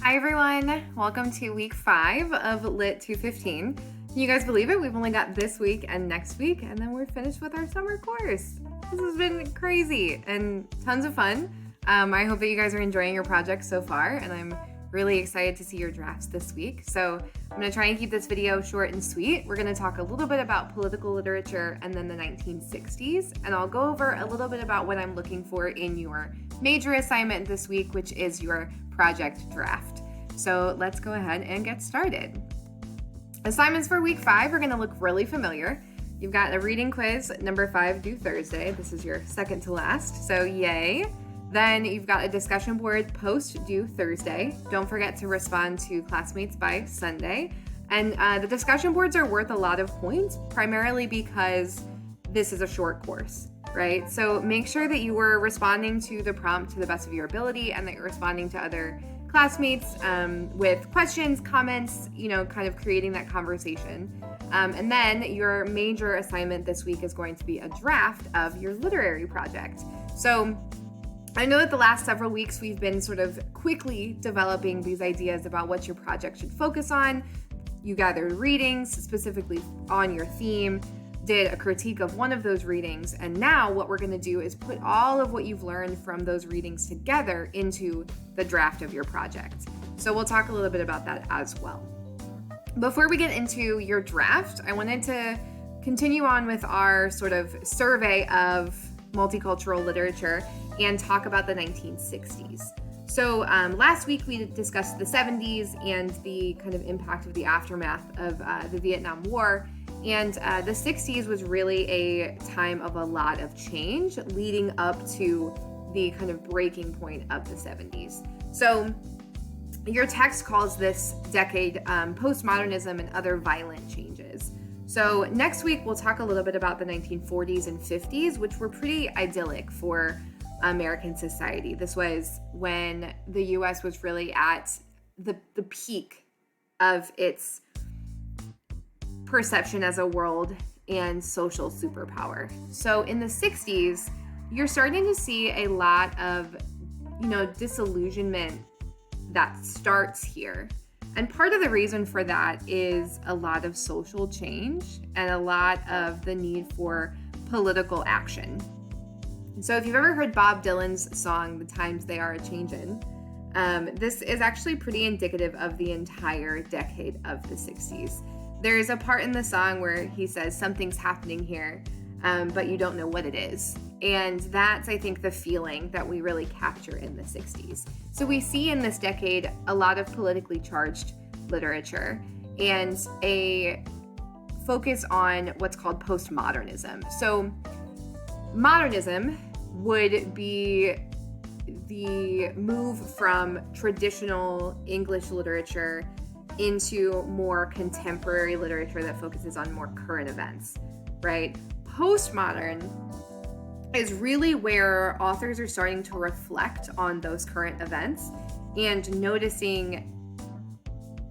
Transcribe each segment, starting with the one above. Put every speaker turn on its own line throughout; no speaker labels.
Hi everyone, welcome to week 5 of Lit 215. Can you guys believe it? We've only got this week and next week, and then we're finished with our summer course. This has been crazy and tons of fun. I hope that you guys are enjoying your projects so far, and I'm really excited to see your drafts this week. So I'm going to try and keep this video short and sweet. We're going to talk a little bit about political literature and then the 1960s, and I'll go over a little bit about what I'm looking for in your major assignment this week, which is your project draft. So let's go ahead and get started. Assignments for week 5 are going to look really familiar. You've got a reading quiz, number 5, due Thursday. This is your second to last, so yay. Then you've got a discussion board post due Thursday. Don't forget to respond to classmates by Sunday. And the discussion boards are worth a lot of points, primarily because this is a short course, right? So make sure that you were responding to the prompt to the best of your ability and that you're responding to other classmates with questions, comments, kind of creating that conversation. And then your major assignment this week is going to be a draft of your literary project. So I know that the last several weeks we've been sort of quickly developing these ideas about what your project should focus on. You gathered readings specifically on your theme, did a critique of one of those readings, and now what we're going to do is put all of what you've learned from those readings together into the draft of your project. So we'll talk a little bit about that as well. Before we get into your draft, I wanted to continue on with our sort of survey of multicultural literature and talk about the 1960s. So last week we discussed the 70s and the kind of impact of the aftermath of the Vietnam War. And the 60s was really a time of a lot of change leading up to the kind of breaking point of the 70s. So your text calls this decade postmodernism and other violent changes. So next week we'll talk a little bit about the 1940s and 50s, which were pretty idyllic for American society. This was when the US was really at the peak of its perception as a world and social superpower. So in the 60s, you're starting to see a lot of, disillusionment that starts here. And part of the reason for that is a lot of social change and a lot of the need for political action. So if you've ever heard Bob Dylan's song, The Times They Are A-Changin', this is actually pretty indicative of the entire decade of the 60s. There's a part in the song where he says, something's happening here, but you don't know what it is. And that's, I think, the feeling that we really capture in the 60s. So we see in this decade a lot of politically charged literature and a focus on what's called postmodernism. So modernism would be the move from traditional English literature into more contemporary literature that focuses on more current events, right? Postmodern is really where authors are starting to reflect on those current events and noticing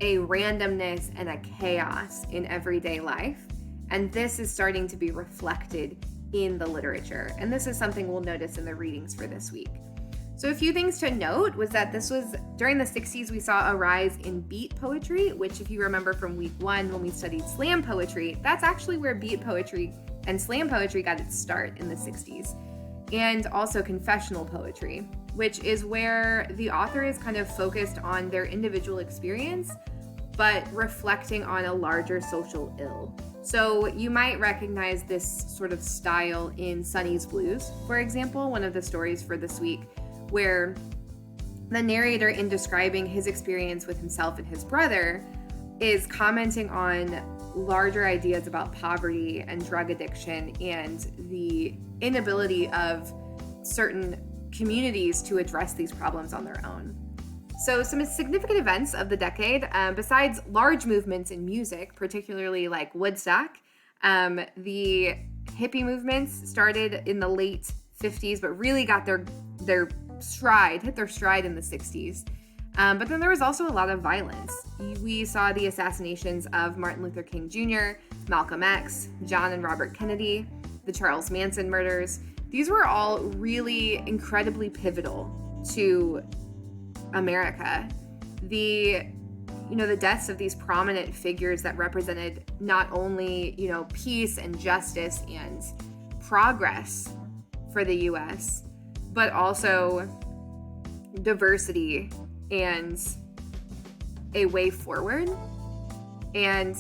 a randomness and a chaos in everyday life. And this is starting to be reflected in the literature. And this is something we'll notice in the readings for this week. So a few things to note was that this was during the 60s, we saw a rise in beat poetry, which if you remember from week 1 when we studied slam poetry, that's actually where beat poetry and slam poetry got its start in the 60s. And also confessional poetry, which is where the author is kind of focused on their individual experience, but reflecting on a larger social ill. So you might recognize this sort of style in Sonny's Blues, for example, one of the stories for this week, where the narrator, in describing his experience with himself and his brother, is commenting on larger ideas about poverty and drug addiction and the inability of certain communities to address these problems on their own. So some significant events of the decade, besides large movements in music, particularly like Woodstock, the hippie movements started in the late 50s, but really got hit their stride in the 60s. But then there was also a lot of violence. We saw the assassinations of Martin Luther King Jr., Malcolm X, John and Robert Kennedy, the Charles Manson murders. These were all really incredibly pivotal to America. the deaths of these prominent figures that represented not only, peace and justice and progress for the US, but also diversity and a way forward. And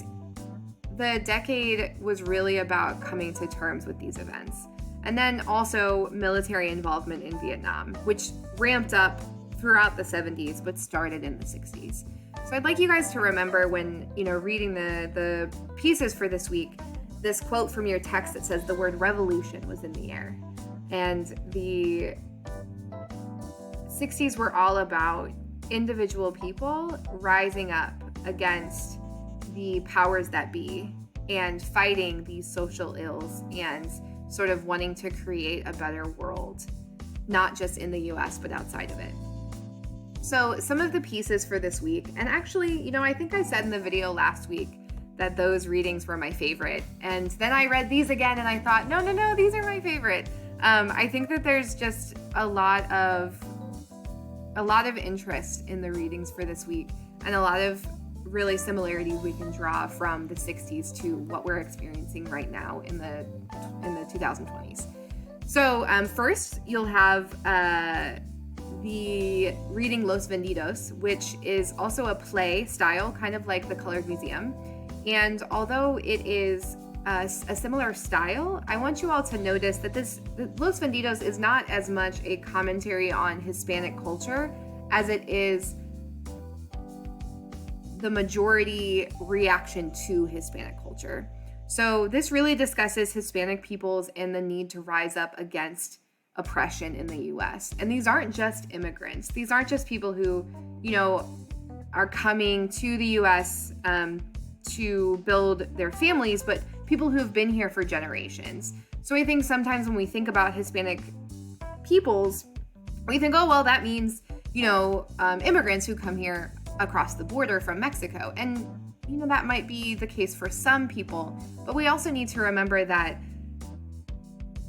the decade was really about coming to terms with these events. And then also military involvement in Vietnam, which ramped up throughout the 70s, but started in the 60s. So I'd like you guys to remember when, reading the pieces for this week, this quote from your text that says the word revolution was in the air. And the 60s were all about individual people rising up against the powers that be and fighting these social ills and sort of wanting to create a better world, not just in the US, but outside of it. So some of the pieces for this week, and actually, I think I said in the video last week that those readings were my favorite. And then I read these again and I thought, no, these are my favorite. I think that there's just a lot of interest in the readings for this week and a lot of really similarities we can draw from the 60s to what we're experiencing right now in the 2020s. So first, you'll have the reading Los Vendidos, which is also a play style, kind of like The Colored Museum. And although it is a similar style, I want you all to notice that Los Vendidos is not as much a commentary on Hispanic culture as it is the majority reaction to Hispanic culture. So this really discusses Hispanic peoples and the need to rise up against oppression in the US. And these aren't just immigrants. These aren't just people who, are coming to the US to build their families, but people who have been here for generations. So I think sometimes when we think about Hispanic peoples, we think, oh, well, that means, immigrants who come here across the border from Mexico. And, that might be the case for some people, but we also need to remember that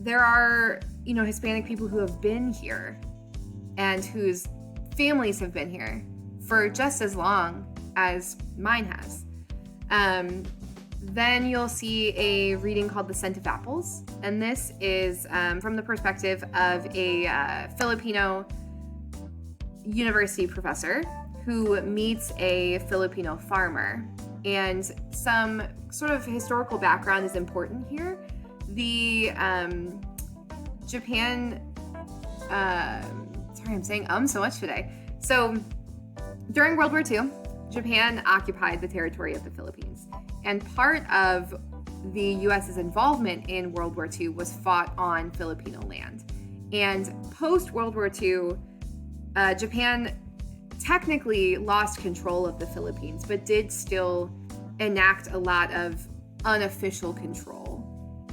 there are, Hispanic people who have been here and whose families have been here for just as long as mine has. Then you'll see a reading called The Scent of Apples, and this is from the perspective of a Filipino university professor who meets a Filipino farmer. And some sort of historical background is important here. The Japan, sorry, I'm saying so much today. So during World War II, Japan occupied the territory of the Philippines. And part of the US's involvement in World War II was fought on Filipino land. And post World War II, Japan technically lost control of the Philippines, but did still enact a lot of unofficial control.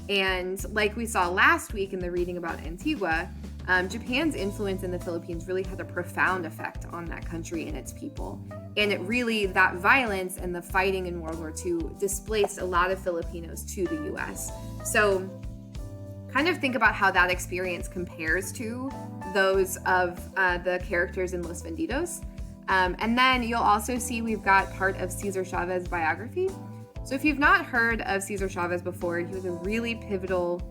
And like we saw last week in the reading about Antigua, Japan's influence in the Philippines really had a profound effect on that country and its people. And that violence and the fighting in World War II displaced a lot of Filipinos to the US. So kind of think about how that experience compares to those of the characters in Los Vendidos. And then you'll also see we've got part of Cesar Chavez's biography. So if you've not heard of Cesar Chavez before, he was a really pivotal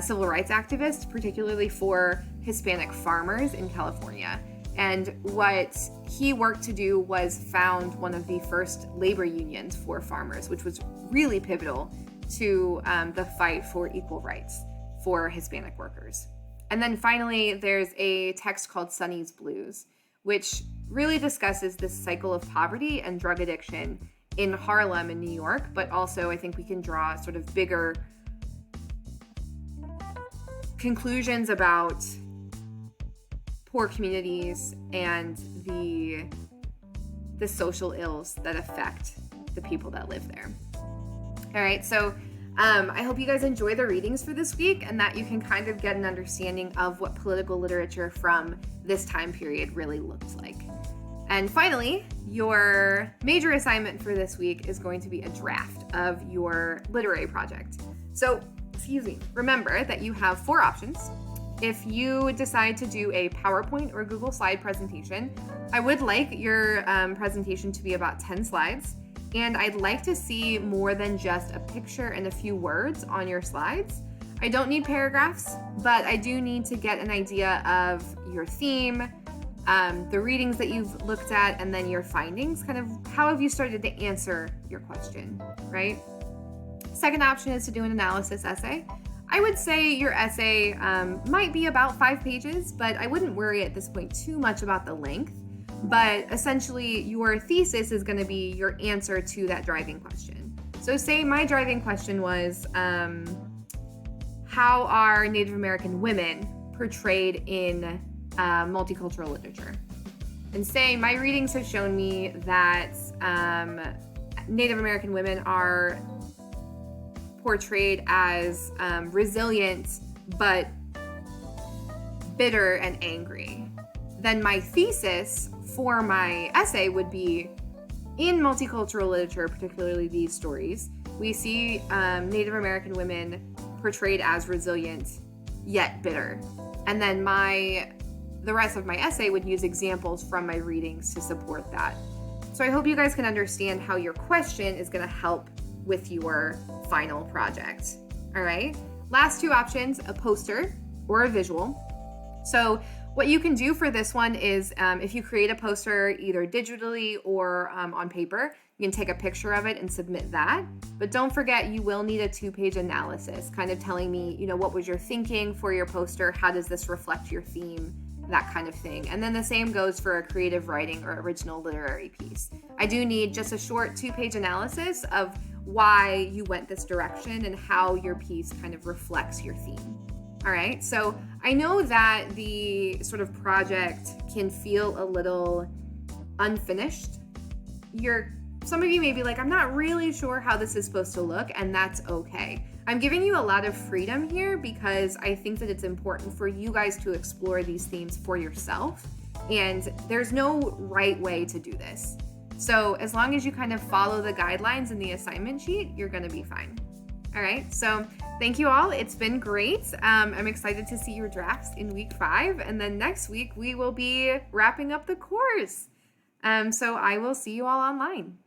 civil rights activist, particularly for Hispanic farmers in California. And what he worked to do was found one of the first labor unions for farmers, which was really pivotal to the fight for equal rights for Hispanic workers. And then finally, there's a text called Sonny's Blues, which really discusses this cycle of poverty and drug addiction in Harlem in New York, but also I think we can draw sort of bigger conclusions about poor communities and the social ills that affect the people that live there. All right, so I hope you guys enjoy the readings for this week and that you can kind of get an understanding of what political literature from this time period really looks like. And finally, your major assignment for this week is going to be a draft of your literary project. So, remember that you have 4 options. if you decide to do a PowerPoint or Google slide presentation, I would like your presentation to be about 10 slides. And I'd like to see more than just a picture and a few words on your slides. I don't need paragraphs, but I do need to get an idea of your theme, the readings that you've looked at, and then your findings. Kind of how have you started to answer your question, right? Second option is to do an analysis essay. I would say your essay might be about 5 pages, but I wouldn't worry at this point too much about the length. But essentially, your thesis is going to be your answer to that driving question. So say my driving question was, how are Native American women portrayed in multicultural literature? And say my readings have shown me that Native American women are portrayed as resilient but bitter and angry. Then my thesis for my essay would be, in multicultural literature, particularly these stories, we see Native American women portrayed as resilient yet bitter. And then the rest of my essay would use examples from my readings to support that. So I hope you guys can understand how your question is going to help with your final project. All right. Last 2 options, a poster or a visual. So what you can do for this one is if you create a poster either digitally or on paper, you can take a picture of it and submit that. But don't forget, you will need a 2-page analysis, kind of telling me, what was your thinking for your poster? How does this reflect your theme? That kind of thing. And then the same goes for a creative writing or original literary piece. I do need just a short 2-page analysis of why you went this direction and how your piece kind of reflects your theme. All right, so I know that the sort of project can feel a little unfinished. Some of you may be like, I'm not really sure how this is supposed to look, and that's okay. I'm giving you a lot of freedom here because I think that it's important for you guys to explore these themes for yourself, and there's no right way to do this. So as long as you kind of follow the guidelines in the assignment sheet, you're gonna be fine. All right, so thank you all. It's been great. I'm excited to see your drafts in week 5. And then next week, we will be wrapping up the course. So I will see you all online.